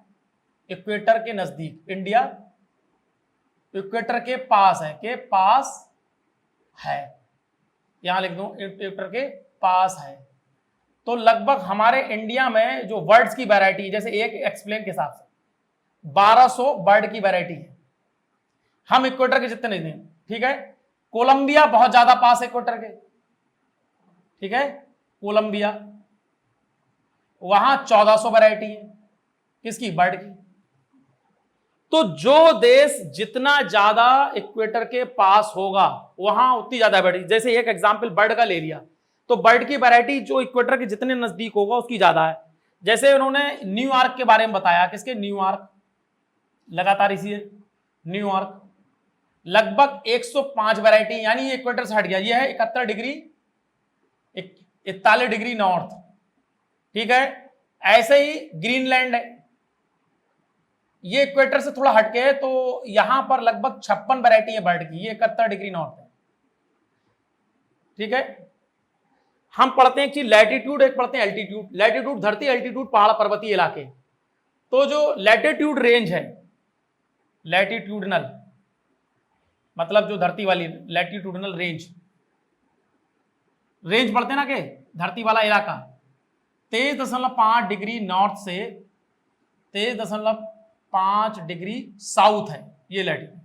इक्वेटर के नजदीक, इंडिया इक्वेटर के पास है, के पास है, यहां लिख दूं इक्वेटर के पास है। तो लगभग हमारे इंडिया में जो वर्ड्स की वैरायटी है, जैसे एक एक्सप्लेन के हिसाब से 1200 बर्ड की वैरायटी है, हम इक्वेटर के जितने नहीं। ठीक है, कोलंबिया बहुत ज्यादा पास है इक्वेटर के। ठीक है, कोलंबिया, वहां 1400 वैरायटी है, किसकी? बर्ड की। तो जो देश जितना ज्यादा इक्वेटर के पास होगा वहां उतनी ज्यादा वैरायटी। जैसे एक एग्जांपल बर्ड का ले लिया, तो बर्ड की वैरायटी जो इक्वेटर के जितने नजदीक होगा उसकी ज्यादा है। जैसे उन्होंने न्यूयॉर्क के बारे में बताया, किसके? न्यूयॉर्क, लगातार इसी है न्यूयॉर्क, लगभग 105 वैरायटी, यानी इक्वेटर से हट गया। ये है 71 डिग्री 41 डिग्री नॉर्थ, ठीक है। ऐसे ही ग्रीनलैंड है, ये इक्वेटर से थोड़ा हटके है, तो यहां पर लगभग 56 वैरायटी है बर्ड की, ये 71 डिग्री नॉर्थ है, ठीक है। हम पढ़ते हैं एक चीज लैटिट्यूड, एक पढ़ते हैं एल्टीट्यूड। लैटिट्यूड धरती, एल्टीट्यूड पहाड़ पर्वतीय इलाके। तो जो लैटिट्यूड रेंज है, लैटिट्यूडनल मतलब जो धरती वाली, लैटिट्यूडनल रेंज, रेंज पढ़ते हैं ना के धरती वाला इलाका, 23.5 डिग्री नॉर्थ से 23.5 डिग्री साउथ है ये लैटिट्यूड।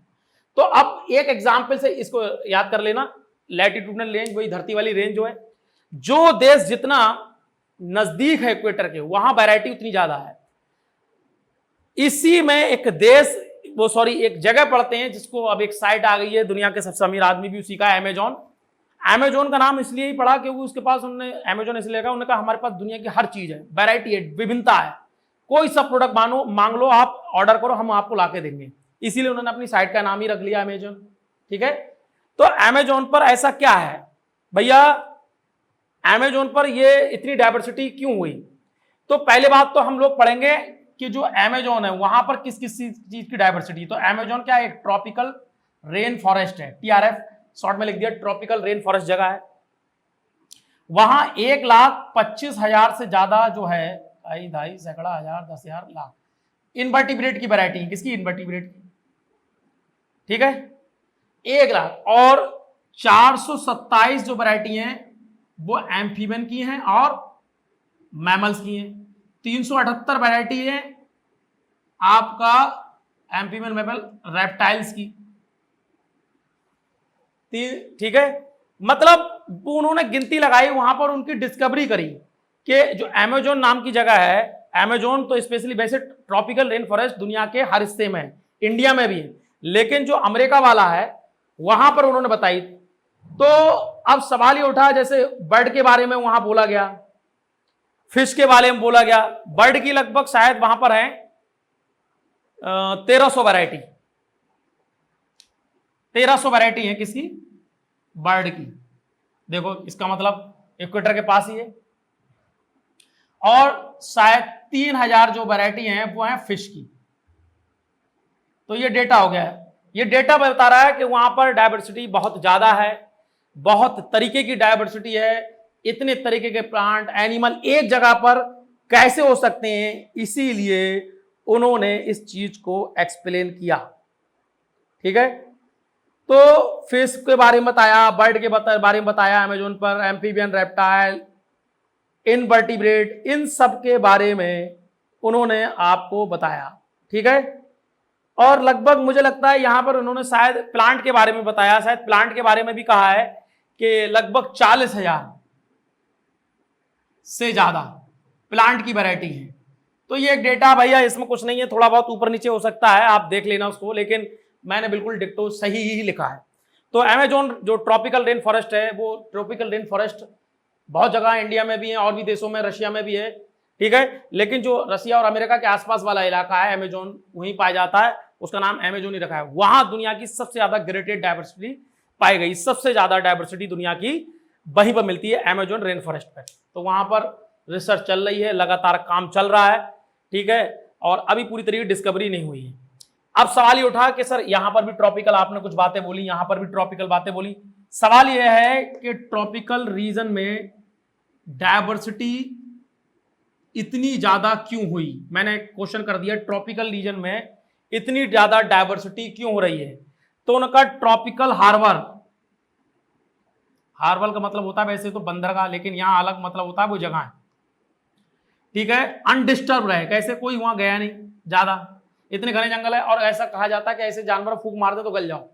तो अब एक एग्जांपल से इसको याद कर लेना, लैटिट्यूडनल रेंज वही धरती वाली रेंज जो है। जो देश जितना नजदीक है इक्वेटर के वहां वैरायटी उतनी ज्यादा है। इसी में एक देश एक जगह पढ़ते हैं जिसको अब एक साइट आ गई है, दुनिया के सबसे अमीर आदमी भी उसी का है, अमेजॉन। अमेजॉन का नाम इसलिए ही पड़ा क्योंकि उसके पास उन्होंने अमेजॉन इसलिए लगा, उन्होंने कहा हमारे पास दुनिया की हर चीज है, वैरायटी है, विभिन्नता है, कोई सा प्रोडक्ट मांग लो, आप ऑर्डर करो, हम आपको लाके देंगे। इसीलिए उन्होंने अपनी साइट का नाम ही रख लिया अमेजॉन, ठीक है। तो अमेजॉन पर ऐसा क्या है भैया, अमेजॉन पर ये इतनी डाइवर्सिटी क्यों हुई? तो पहले बात तो हम लोग पढ़ेंगे कि जो अमेजॉन है वहां पर किस किस चीज की डाइवर्सिटी। तो अमेजॉन क्या है? एक ट्रॉपिकल रेन फॉरेस्ट है, TRF शॉर्ट में लिख दिया, ट्रॉपिकल रेन फॉरेस्ट जगह है। वहां 1,25,000 से ज्यादा जो है, 2.5 सैकड़ा हजार 10,000 लाख इनवर्टिब्रेट की वैरायटी। किसकी? इनवर्टिब्रेट की, ठीक है, 1 लाख। और 427 जो वैरायटी हैं वो एम्फीबियन की हैं और मैमल्स की हैं। 378 वैरायटी है आपका एम्फीबियन, मैमल, रेप्टाइल्स की, ठीक है। मतलब उन्होंने गिनती लगाई, वहां पर उनकी डिस्कवरी करी कि जो अमेजोन नाम की जगह है, अमेजोन तो स्पेशली वैसे ट्रॉपिकल रेन फॉरेस्ट दुनिया के हर हिस्से में है, इंडिया में भी है, लेकिन जो अमेरिका वाला है वहां पर उन्होंने बताई। तो अब सवाल ये उठा, जैसे बर्ड के बारे में वहां बोला गया, फिश के बारे में बोला गया, बर्ड की लगभग शायद वहां पर है 1300 वैरायटी, 1300 वैरायटी है किसकी? बर्ड की। देखो इसका मतलब इक्वेटर के पास ही है। और शायद 3000 जो वैरायटी हैं वो हैं फिश की। तो ये डेटा हो गया है। ये डेटा बता रहा है कि वहां पर डायवर्सिटी बहुत ज्यादा है, बहुत तरीके की डायवर्सिटी है, इतने तरीके के प्लांट, एनिमल एक जगह पर कैसे हो सकते हैं, इसीलिए उन्होंने इस चीज को एक्सप्लेन किया, ठीक है। तो फिश के बारे में बताया, बर्ड के बारे में बताया, अमेजोन पर एम्फीबियन, रेप्टाइल, इनवर्टिब्रेट, इन सब के बारे में उन्होंने आपको बताया, ठीक है। और लगभग मुझे लगता है यहां पर उन्होंने शायद प्लांट के बारे में बताया, शायद प्लांट के बारे में भी कहा है कि लगभग 40,000 से ज्यादा प्लांट की वैरायटी है। तो ये एक डेटा भैया, इसमें कुछ नहीं है, थोड़ा बहुत ऊपर नीचे हो सकता है, आप देख लेना उसको, लेकिन मैंने बिल्कुल डिक्टो सही ही लिखा है। तो अमेजोन जो ट्रॉपिकल रेन फॉरेस्ट है, वो ट्रॉपिकल रेन फॉरेस्ट बहुत जगह इंडिया में भी है और भी देशों में, रशिया में भी है, ठीक है। लेकिन जो रशिया और अमेरिका के आसपास वाला इलाका है, अमेजोन वहीं पाया जाता है, उसका नाम अमेजोन ही रखा है। वहां दुनिया की सबसे ज्यादा ग्रेटेड डायवर्सिटी पाई गई, सबसे ज्यादा डायवर्सिटी दुनिया की वहीं पर मिलती है, अमेजोन रेन फॉरेस्ट पर। तो वहां पर रिसर्च चल रही है, लगातार काम चल रहा है, ठीक है, और अभी पूरी तरीके डिस्कवरी नहीं हुई है। अब सवाल ये उठा कि सर यहां पर भी ट्रॉपिकल, आपने कुछ बातें बोली, यहां पर भी ट्रॉपिकल बातें बोली। सवाल यह है कि ट्रॉपिकल रीजन में डायवर्सिटी इतनी ज्यादा क्यों हुई? मैंने क्वेश्चन कर दिया, ट्रॉपिकल रीजन में इतनी ज्यादा डायवर्सिटी क्यों हो रही है? तो उनका ट्रॉपिकल हार्बर, हार्बर का मतलब होता है वैसे तो बंदरगाह, लेकिन यहां अलग मतलब होता है, वो जगह है, ठीक है, अनडिस्टर्ब रहे, कैसे कोई वहां गया नहीं ज्यादा, इतने घने जंगल है। और ऐसा कहा जाता है कि ऐसे जानवर फूंक मार दे तो गल जाओ,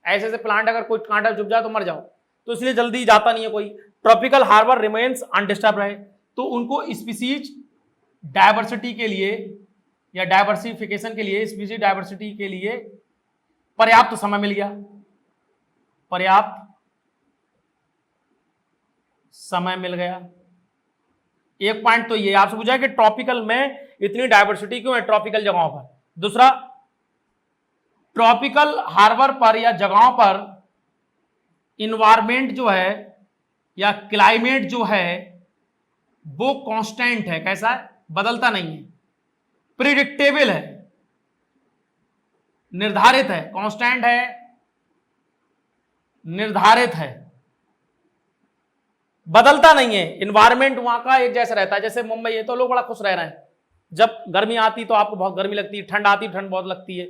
ऐसे ऐसे प्लांट अगर कोई कांटा चुभ जाए तो मर जाओ, तो इसलिए जल्दी जाता नहीं है कोई। ट्रॉपिकल हार्बर रिमेन्स अनडिस्टर्ब रहे, तो उनको स्पीसीज डायवर्सिटी के लिए या डाइवर्सिफिकेशन के लिए, स्पीशीज डाइवर्सिटी के लिए पर्याप्त समय मिल गया, पर्याप्त समय मिल गया। एक पॉइंट तो ये आपसे पूछा है कि ट्रॉपिकल में इतनी डाइवर्सिटी क्यों है ट्रॉपिकल जगहों पर। दूसरा, ट्रॉपिकल हार्बर पर या जगहों पर इन्वायरमेंट जो है या क्लाइमेट जो है वो कांस्टेंट है। कैसा है? बदलता नहीं है, प्रिडिक्टेबल है, निर्धारित है, कांस्टेंट है, निर्धारित है, बदलता नहीं है। इन्वायरमेंट वहां का एक जैसा रहता है। जैसे मुंबई है तो लोग बड़ा खुश रह रहे हैं, जब गर्मी आती तो आपको बहुत गर्मी लगती है, ठंड आती ठंड बहुत लगती है,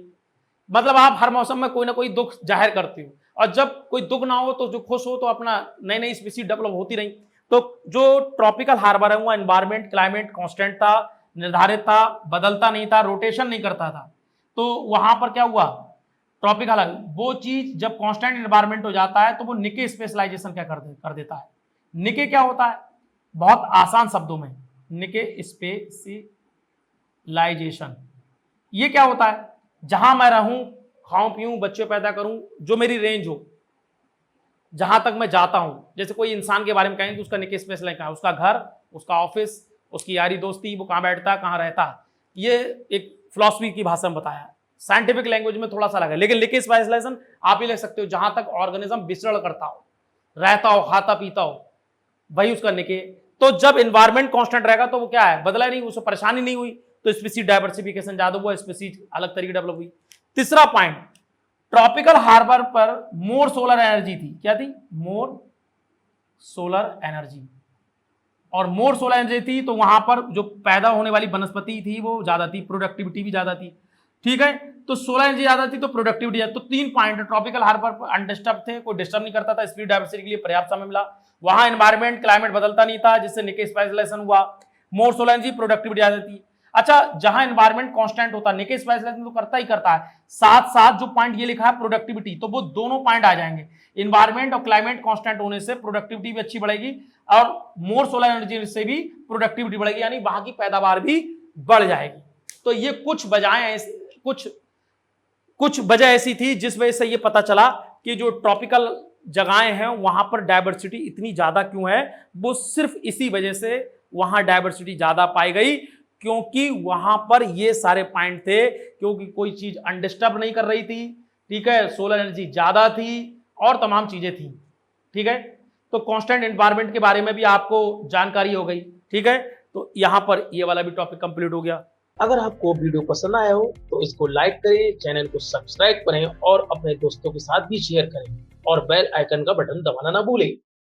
मतलब आप हर मौसम में कोई ना कोई दुख जाहिर करते हो। और जब कोई दुख ना हो तो जो खुश हो तो अपना नई नई स्पीसीज डेवलप होती रही। तो जो ट्रॉपिकल हार्बर है वो एनवायरमेंट क्लाइमेट कांस्टेंट था, निर्धारित था, बदलता नहीं था, रोटेशन नहीं करता था। तो वहां पर क्या हुआ, ट्रॉपिकल वो चीज जब कांस्टेंट एनवायरमेंट हो जाता है तो वो निके स्पेशलाइजेशन क्या कर देता है। निके क्या होता है? बहुत आसान शब्दों में, निके स्पेशलाइजेशन ये क्या होता है? जहां मैं रहूं, खाऊं पीऊं, बच्चे पैदा करूं, जो मेरी रेंज हो, जहां तक मैं जाता हूं। जैसे कोई इंसान के बारे में कहें तो उसका निके स्पेशलाइज है, उसका घर, उसका ऑफिस, उसकी यारी दोस्ती, वो कहां बैठता है, कहां रहता है। ये एक फिलॉसफी की भाषा में बताया, साइंटिफिक लैंग्वेज में थोड़ा सा लगा, लेकिन निके स्पेशलाइजेशन आप ही लिख सकते हो, जहां तक ऑर्गेनिज्म विचरण करता हो, रहता हो, खाता पीता हो, वही उसका निके। तो जब एनवायरमेंट कांस्टेंट रहेगा तो वो क्या है, बदला नहीं, उसको परेशानी नहीं हुई, तो स्पीसीज डाइवर्सिफिकेशन ज्यादा हुआ, स्पीसीज अलग तरीके डेवलप हुई। तीसरा पॉइंट, ट्रॉपिकल हार्बर पर मोर सोलर एनर्जी थी। क्या थी? मोर सोलर एनर्जी। और मोर सोलर एनर्जी थी तो वहां पर जो पैदा होने वाली वनस्पति थी वो ज्यादा थी, प्रोडक्टिविटी भी ज्यादा थी। ठीक है, तो सोलर एनर्जी ज्यादा थी तो प्रोडक्टिविटी ज्यादा। तो 3 पॉइंट, ट्रॉपिकल हार्बर पर अनडिस्टर्ब थे, कोई डिस्टर्ब नहीं करता था, स्पीड डाइवर्सिटी के लिए पर्याप्त समय मिला, वहां एनवायरमेंट क्लाइमेट बदलता नहीं था जिससे निके स्पेशलाइजेशन हुआ, मोर सोलर एनर्जी, प्रोडक्टिविटी ज्यादा थी। अच्छा, जहां एनवायरमेंट कांस्टेंट होता है, निके स्पेशलाइजेशन तो करता ही करता है, साथ साथ जो पॉइंट ये लिखा है प्रोडक्टिविटी, तो वो दोनों पॉइंट आ जाएंगे। एनवायरमेंट और क्लाइमेट कांस्टेंट होने से प्रोडक्टिविटी भी अच्छी बढ़ेगी और मोर सोलर एनर्जी से भी प्रोडक्टिविटी बढ़ेगी, यानी वहां की पैदावार भी बढ़ जाएगी। तो ये कुछ वजह ऐसी थी जिस वजह से ये पता चला कि जो ट्रॉपिकल जगहें हैं वहां पर डाइवर्सिटी इतनी ज्यादा क्यों है। वो सिर्फ इसी वजह से वहां डाइवर्सिटी ज्यादा पाई गई क्योंकि वहां पर ये सारे पॉइंट थे, क्योंकि कोई चीज अनडिस्टर्ब नहीं कर रही थी, ठीक है, सोलर एनर्जी ज्यादा थी और तमाम चीजें थी। ठीक है, तो कांस्टेंट एनवायरनमेंट के बारे में भी आपको जानकारी हो गई। ठीक है, तो यहां पर ये वाला भी टॉपिक कंप्लीट हो गया। अगर आपको वीडियो पसंद आया हो तो इसको लाइक करें, चैनल को सब्सक्राइब करें और अपने दोस्तों के साथ भी शेयर करें और बेल आइकन का बटन दबाना ना भूलें।